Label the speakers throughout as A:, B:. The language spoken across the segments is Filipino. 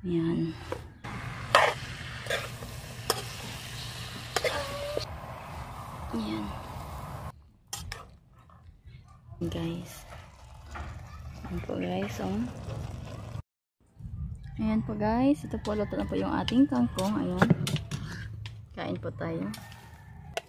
A: Ayan. Ayan. Guys. Ayan po guys. Ayan po guys. Ito po, luto na po yung ating kangkong. Ayan. Kain po tayo.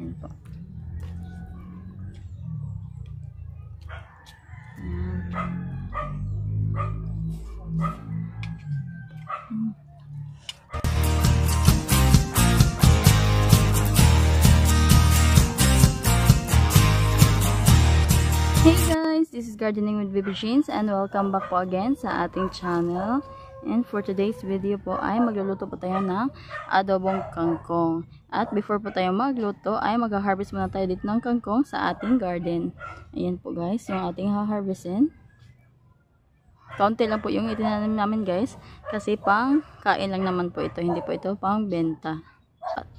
A: Ayan po. Ayan. Hey guys, this is Gardening with Baby Jeans and welcome back po again sa ating channel. And for today's video po ay magluluto po tayo ng adobong kangkong. At before po tayo magluto ay mag-harvest muna tayo dito ng kangkong sa ating garden. Ayan po guys, yung ating ha-harvestin. Kaunti lang po yung itinanim namin guys kasi pang kain lang naman po ito, hindi po ito pang benta.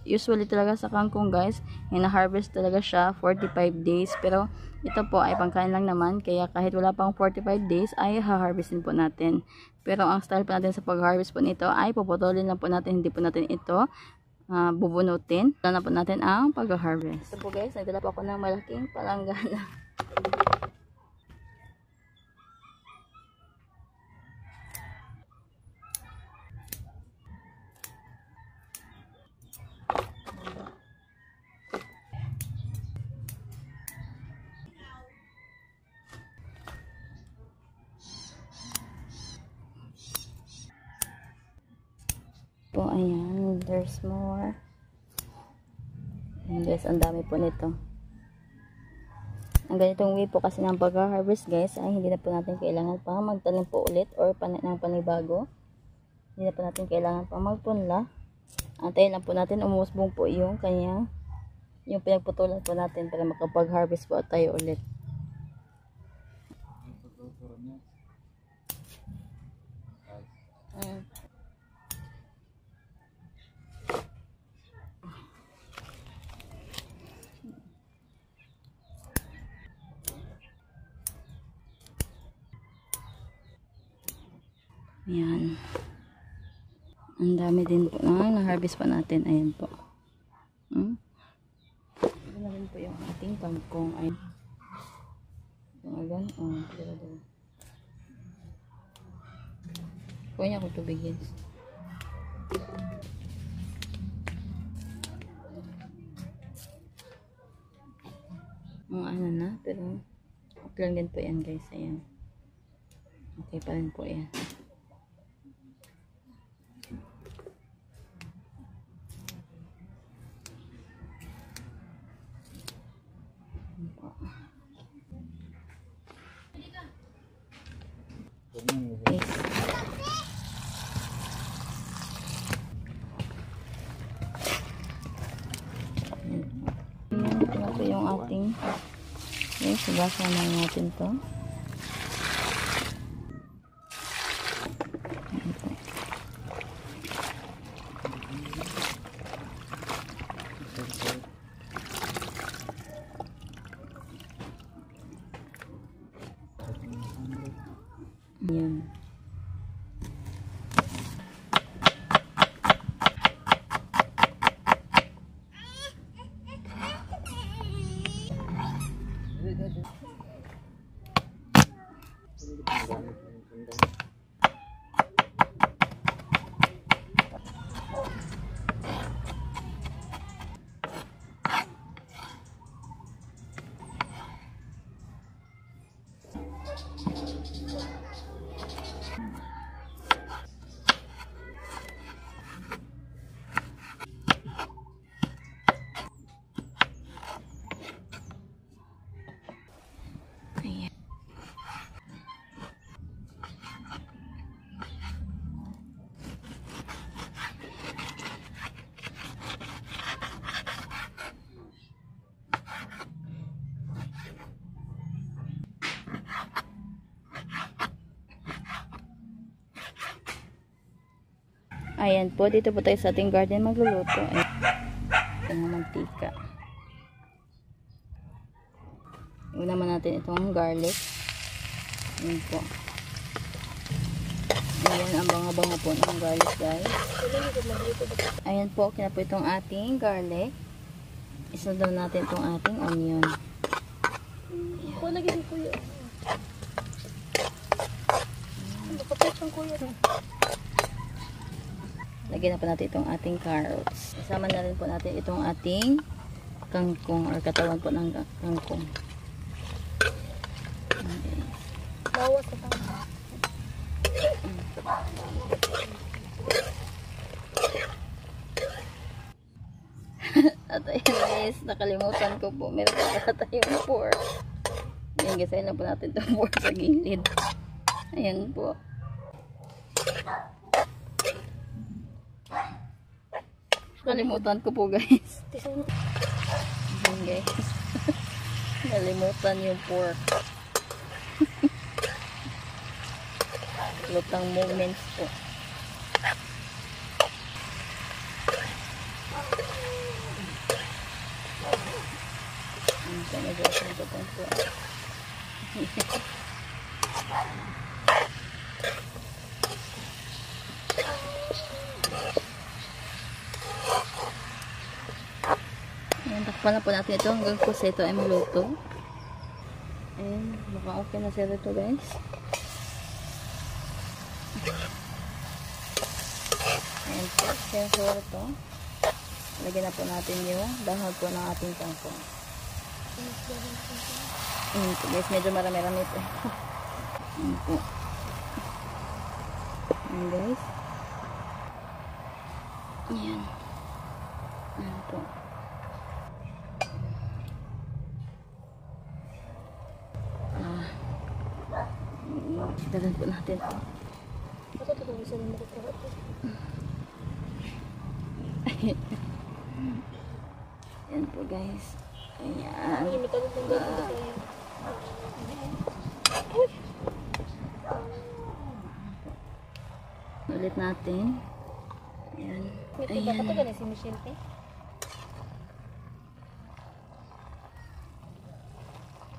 A: Usually talaga sa kangkong guys, hina-harvest talaga siya 45 days. Pero ito po ay pangkain lang naman. Kaya kahit wala pang 45 days ay ha-harvestin po natin. Pero ang style po natin sa pag-harvest po nito ay puputulin lang po natin. Hindi po natin ito bubunutin. Wala na po natin ang pag-harvest. Ito po guys, nagdala po ako ng malaking palanggana. Po, ayan, there's more. Ayan guys, ang dami po nito. Ang ganitong way po kasi ng pag-harvest guys ay hindi na po natin kailangan pa magtanim po ulit or ng panibago. Hindi na po natin kailangan pa magpunla. Antayin lang po natin umusbong po yung kanyang yung pinagputulan po natin para makapag-harvest po tayo ulit. Ayan. Ang dami din po na-harvest pa natin. Ayan po. Ito na rin po yung ating kangkong. Ayan. Yung agan. Dala-dala. Kuha niya akong tubig yan. Mga ano na. Pero okay lang din po yan guys. Ayan. Okay pa rin po yan. Ito yung ating sigasan na natin to. Yan. Ayan po, dito po tayo sa ating garden magluluto. Ayan, mantika. Una naman natin itong garlic. Ayan po. Ayan, ang banga-banga po ng garlic, guys. Ayan po, okay na po itong ating garlic. Isunod natin itong ating onion.
B: Ko lagi si kuya. Kapit ang kuya.
A: Lagyan na po natin itong ating carrots. Isama na rin po natin itong ating kangkong or katawan po ng kangkong. Okay.
B: Bawas sa tama.
A: At ayun guys, nakalimutan ko po. Meron pa tayong pork. Ayan guys, ayun na po natin itong pork sa gilid. Ayan po. Nakalimutan ko po guys. Ayan guys. Nalimutan yung pork. Lutang moments po. Ito na guys, ito pong pork. Ayan, takpan na po natin ito hanggang po sa ito ay maluto. Ayan, mukhang okay na sila ito guys. Ayan po, sensor ito. Lagyan na po natin yung dahon po ng ating kangkong. Ayan po guys, medyo marami-rami ito. Ayan po. Ayan guys. Ayan. Ayan po. Dagan po natin ito.
B: Ako ito kung isa na makakaroon.
A: Ayan po guys. Ayan.
B: Ay, may kalot ng gagawin.
A: Ulit natin. Ayan.
B: Ayan. Ito ganun si Michelle.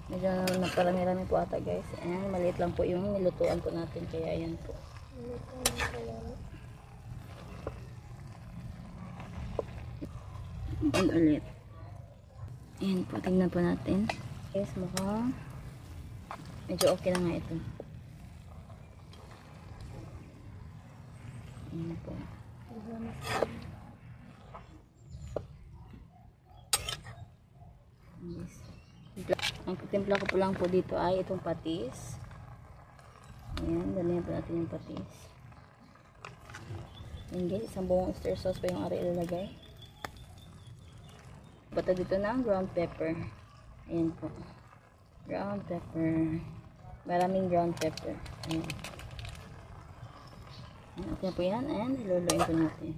A: Medyo naparami-rami po ata guys. Ayan, maliit lang po yung nilutuan po natin. Kaya ayan po. And ulit. Ayan po, tingnan po natin. Guys, mukhang medyo okay na nga ito. Ayan po. Yes. Ang timpla ko po lang po dito ay itong patis. Ayan, dalihan po natin yung patis. Ayan guys, isang buong oyster sauce pa yung ari ilalagay. Bata dito ng ground pepper. Ayan po. Ground pepper. Maraming ground pepper. Ayan. Ayan, okay po yan. Ayan, iluluin po natin.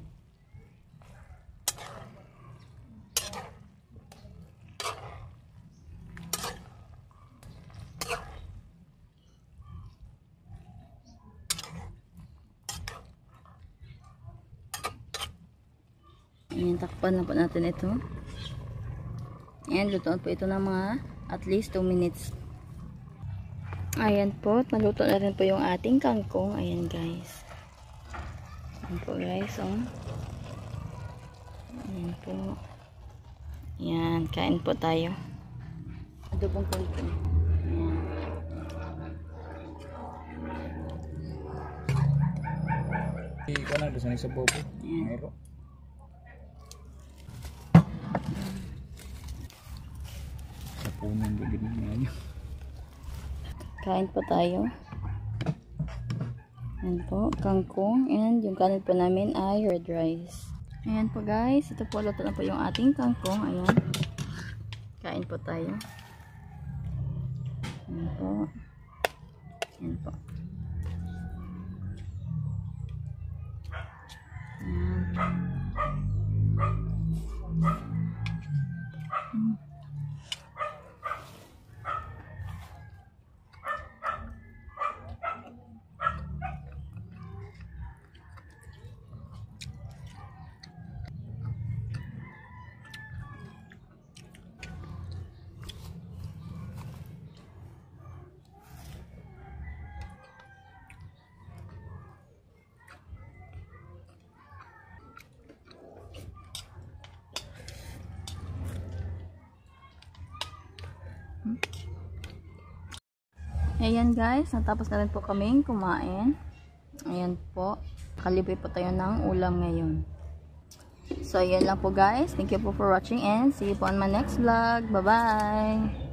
A: Ayan, takpan na po natin ito. Ayan, lutoan po ito ng mga at least 2 minutes. Ayan po, naluto na rin po yung ating kangkong. Ayan guys. Ayan po guys, oh. Ayan po. Ayan, kain po tayo. Adobong kangkong. Ayan.
C: Ikaw na, doon sa bobo. Mayroon. Punan din niya.
A: Kain po tayo. Ayan po, kangkong. And yung kanin po namin ay red rice. Ayan po guys. Ito po, luto na po yung ating kangkong. Ayan. Kain po tayo. Ayan po. Ayan po. Ayan. Ayan guys, natapos na rin po kaming kumain. Ayan po, kalibre po tayo ng ulam ngayon. So ayan lang po guys, thank you po for watching and see you po on my next vlog. Bye bye!